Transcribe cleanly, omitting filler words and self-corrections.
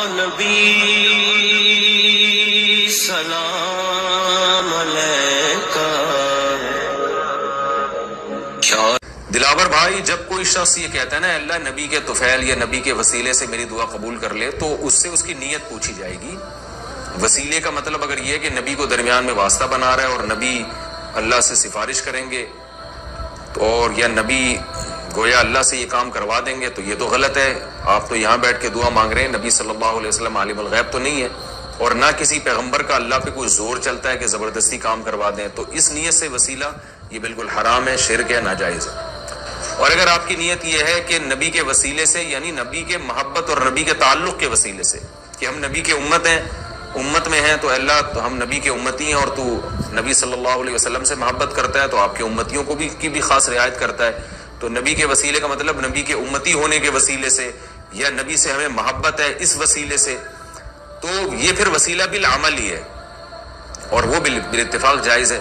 نبی سلام علیکہ۔ دلاور بھائی، جب کوئی شخص یہ کہتا ہے نا اللہ نبی کے طفیل یا نبی کے وسیلے سے میری دعا قبول کر لے، تو اس سے اس کی نیت پوچھی جائے گی۔ وسیلے کا مطلب اگر یہ ہے کہ نبی کو درمیان میں واسطہ بنا رہا ہے اور نبی اللہ سے سفارش کریں گے اور یا نبی گویا اللہ سے یہ کام کروا دیں گے، تو یہ تو غلط ہے۔ آپ تو یہاں بیٹھ کے دعا مانگ رہے ہیں، نبی صلی اللہ علیہ وسلم عالم الغیب تو نہیں ہے، اور نہ کسی پیغمبر کا اللہ پہ کوئی زور چلتا ہے کہ زبردستی کام کروا دیں، تو اس نیت سے وسیلہ یہ بالکل حرام ہے، شرک ہے، ناجائز ہے۔ اور اگر آپ کی نیت یہ ہے کہ نبی کے وسیلے سے، یعنی نبی کے محبت اور نبی کے تعلق کے وسیلے سے، کہ ہم نبی کے امت میں ہیں، تو اللہ تو ہم نبی کے امتی ہیں اور تو نبی صلی اللہ علیہ وسلم سے محبت کرتا ہے تو آپ کے امتیوں کو کی بھی خاص رعایت کرتا ہے، تو نبی کے وسیلے کا مطلب نبی کے امتی ہونے کے وسیلے سے یا نبی سے ہمیں محبت ہے اس وسیلے سے، تو یہ پھر وسیلہ بالعمل ہی ہے اور وہ بالاتفاق جائز ہے۔